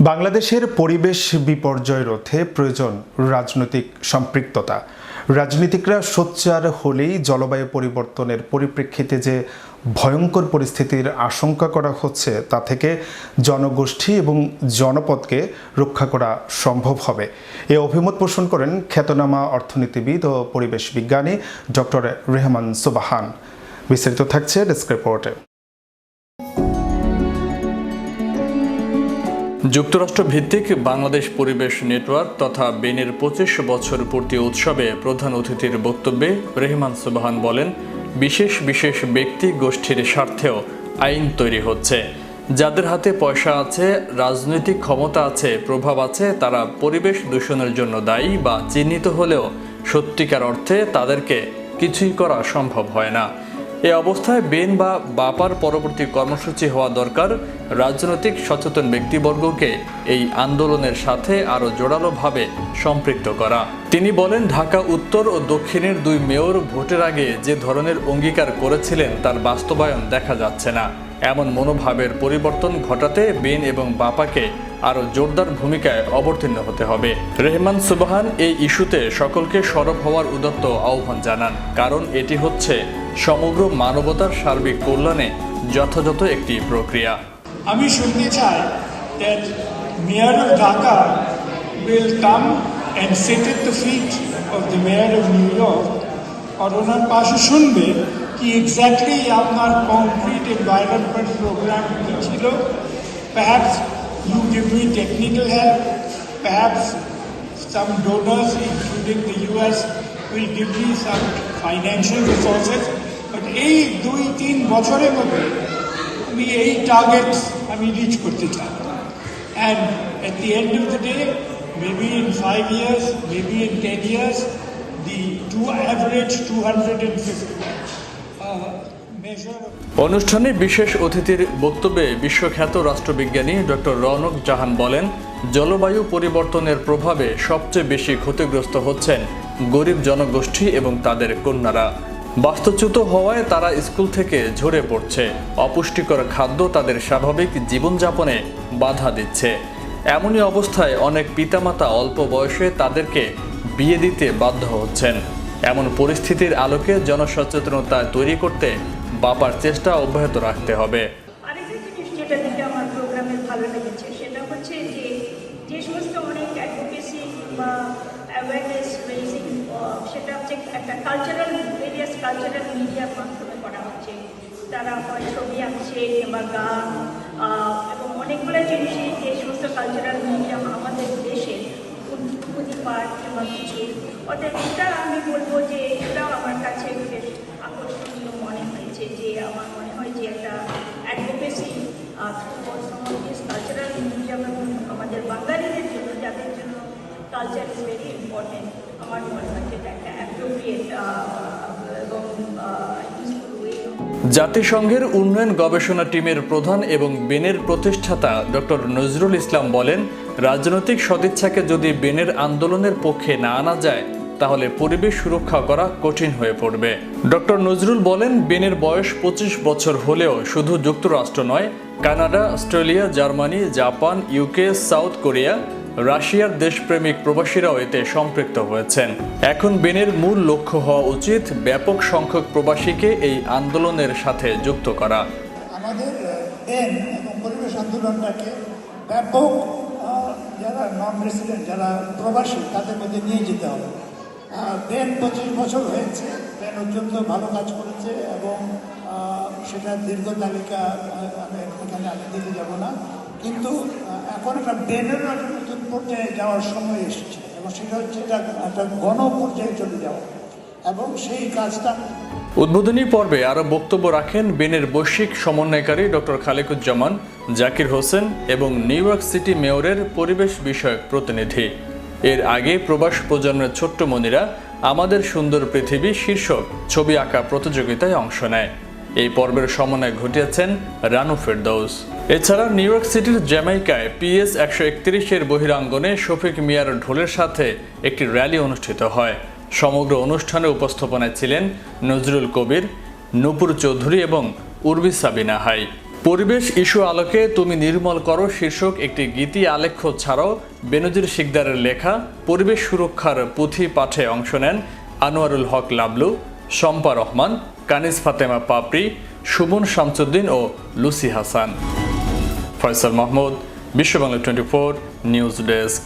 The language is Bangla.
বাংলাদেশের পরিবেশ বিপর্যয় রোধে প্রয়োজন রাজনৈতিক সম্পৃক্ততা। রাজনীতিকরা সোচ্চার হলেই জলবায়ু পরিবর্তনের পরিপ্রেক্ষিতে যে ভয়ঙ্কর পরিস্থিতির আশঙ্কা করা হচ্ছে তা থেকে জনগোষ্ঠী এবং জনপদকে রক্ষা করা সম্ভব হবে। এ অভিমত পোষণ করেন খ্যাতনামা অর্থনীতিবিদ ও পরিবেশ বিজ্ঞানী ডক্টর রেহমান সুবহান। বিস্তারিত থাকছে ডেস্ক রিপোর্টে। যুক্তরাষ্ট্র ভিত্তিক বাংলাদেশ পরিবেশ নেটওয়ার্ক তথা বেনের ২৫ বছর পূর্তি উৎসবে প্রধান অতিথির বক্তব্যে রেহমান সুবহান বলেন, বিশেষ বিশেষ ব্যক্তি গোষ্ঠীর স্বার্থেও আইন তৈরি হচ্ছে। যাদের হাতে পয়সা আছে, রাজনৈতিক ক্ষমতা আছে, প্রভাব আছে, তারা পরিবেশ দূষণের জন্য দায়ী বা চিহ্নিত হলেও সত্যিকার অর্থে তাদেরকে কিছুই করা সম্ভব হয় না। এ অবস্থায় বেন বা বাপার পরবর্তী কর্মসূচি হওয়া দরকার রাজনৈতিক সচেতন ব্যক্তিবর্গকে এই আন্দোলনের সাথে আরও জোরালোভাবে সম্পৃক্ত করা। তিনি বলেন, ঢাকা উত্তর ও দক্ষিণের দুই মেয়র ভোটের আগে যে ধরনের অঙ্গীকার করেছিলেন তার বাস্তবায়ন দেখা যাচ্ছে না। এমন মনোভাবের পরিবর্তন ঘটাতে বেন এবং বাপাকে আরও জোরদার ভূমিকায় অবতীর্ণ হতে হবে। রেহমান সুবহান এই ইস্যুতে সকলকে সরব হওয়ার উদাত্ত আহ্বান জানান, কারণ এটি হচ্ছে সমগ্র মানবতার সার্বিক কল্যাণে যথাযথ একটি প্রক্রিয়া। আমি শুনতে চাই that Mayor of Dhaka will come and sit at the feet of the Mayor of New York और ওনার পাশে শুনবে কি এক্স্যাক্টলি আপনার কংক্রিট এনভায়রনমেন্ট প্রোগ্রাম কি ছিল। Perhaps you give me technical help, perhaps some donors including the US will give me some financial resources, but এই 2-3 বছরের মধ্যে আমি এই টার্গেট আমি রিচ করতে চাই। And at the end of the day, maybe in 5 years, maybe in 10 years, the average 250 measure. অনুষ্ঠানে বিশেষ অতিথির বক্তব্যে বিশ্বখ্যাত রাষ্ট্রবিজ্ঞানী ডক্টর রওনক জাহান বলেন, জলবায়ু পরিবর্তনের প্রভাবে সবচেয়ে বেশি ক্ষতিগ্রস্ত হচ্ছেন গরিব জনগোষ্ঠী এবং তাদের কন্যারা। বাস্তুচ্যুত হওয়ায় তারা স্কুল থেকে ঝরে পড়ছে, অপুষ্টিকর খাদ্য তাদের স্বাভাবিক জীবনযাপনে বাধা দিচ্ছে। এমনই অবস্থায় অনেক পিতামাতা অল্প বয়সে তাদেরকে বিয়ে দিতে বাধ্য হচ্ছেন। এমন পরিস্থিতির আলোকে জনসচেতনতা তৈরি করতে বাপার চেষ্টা অব্যাহত রাখতে হবে। আরেকটা জিনিস যেটা দিকে আমার প্রোগ্রামে ভালো লেগেছে সেটা হচ্ছে যে সমস্ত অনেক অ্যাডভোকেসি বা অ্যাওয়ারনেস রেজিং সেটা হচ্ছে একটা ভেরিয়াস কালচারাল মিডিয়ার মাধ্যমে করা হচ্ছে। তারা হয় ছবি আঁকছে কিংবা গান এবং অনেকগুলো জিনিসই যে সমস্ত কালচারাল মিডিয়াম আমাদের দেশের পাঠ কিংবা কিছু, অর্থাৎ এটা আমি বলবো যে এটাও আমার কাছে বেশ আকর্ষণীয় মনে হয়েছে। যে আমার মনে হয় যে একটা অ্যাডভোকেসি কালচারাল মিউজিয়াম এবং আমাদের বাঙালিদের জন্য, যাদের জন্য কালচার ইজ ভেরি ইম্পর্টেন্ট, আমার মনে হয় যেটা একটা অ্যাপ্রোপ্রিয়েট এবং ইউজফুল ওয়ে। জাতিসংঘের উন্নয়ন গবেষণা টিমের প্রধান এবং বেনের প্রতিষ্ঠাতা ডক্টর নজরুল ইসলাম বলেন, রাজনৈতিক সদিচ্ছাকে যদি বেনের আন্দোলনের পক্ষে না আনা যায় তাহলে পরিবেশ সুরক্ষা করা কঠিন হয়ে পড়বে। ডক্টর নজরুল বলেন, বেনের বয়স 25 বছর হলেও শুধু যুক্তরাষ্ট্র নয়, Canada, Australia, Germany, Japan, UK, south Korea, রাশিয়ার দেশপ্রেমিক প্রবাসীরাও এতে সম্পৃক্ত হয়েছেন। এখন বেনের মূল লক্ষ্য হওয়া উচিত ব্যাপক সংখ্যক প্রবাসীকে এই আন্দোলনের সাথে যুক্ত করা। আমাদের বেন এবং পরিবেশ আন্দোলনটাকে ব্যাপক যারা নন রেসিডেন্ট, যারা প্রবাসী, তাদের মধ্যে নিয়ে যেতে হবে। বেন 25 বছর হয়েছে, বেন অত্যন্ত ভালো কাজ করেছে এবং সেটা দীর্ঘ তালিকা আমি এখানে আগে দিতে যাব না, কিন্তু এখন একটা বেনের একটা নতুন পর্যায়ে যাওয়ার সময় এসেছে এবং সেটা হচ্ছে একটা গণ পর্যায়ে চলে যাওয়া এবং সেই কাজটা। উদ্বোধনী পর্বে আরও বক্তব্য রাখেন বেনের বৈশ্বিক সমন্বয়কারী ডক্টর খালেকুজ্জামান, জাকির হোসেন এবং নিউ ইয়র্ক সিটি মেয়রের পরিবেশ বিষয়ক প্রতিনিধি। এর আগে প্রবাস প্রজন্মের ছোট্ট মনিরা আমাদের সুন্দর পৃথিবী শীর্ষক ছবি আঁকা প্রতিযোগিতায় অংশ নেয়। এই পর্বের সমন্বয় ঘটিয়েছেন রানু ফেরদৌস। এছাড়া নিউ ইয়র্ক সিটির জ্যামাইকায় PS 131-এর বহিরাঙ্গনে শফিক মিয়ার ঢোলের সাথে একটি র্যালি অনুষ্ঠিত হয়। সমগ্র অনুষ্ঠানে উপস্থাপনায় ছিলেন নজরুল কবির, নূপুর চৌধুরী এবং উর্বি সাবিনা হাই। পরিবেশ ইস্যু আলোকে তুমি নির্মল করো শীর্ষক একটি গীতি আলেখ্য ছাড়াও বেনজির শিকদারের লেখা পরিবেশ সুরক্ষার পুঁথি পাঠে অংশ নেন আনোয়ারুল হক লাবলু, শম্পা রহমান, কানিজ ফাতেমা পাপড়ি, সুমন শামসুদ্দিন ও লুসি হাসান। ফয়সাল মাহমুদ, বিশ্ব বাংলা 24 নিউজ ডেস্ক।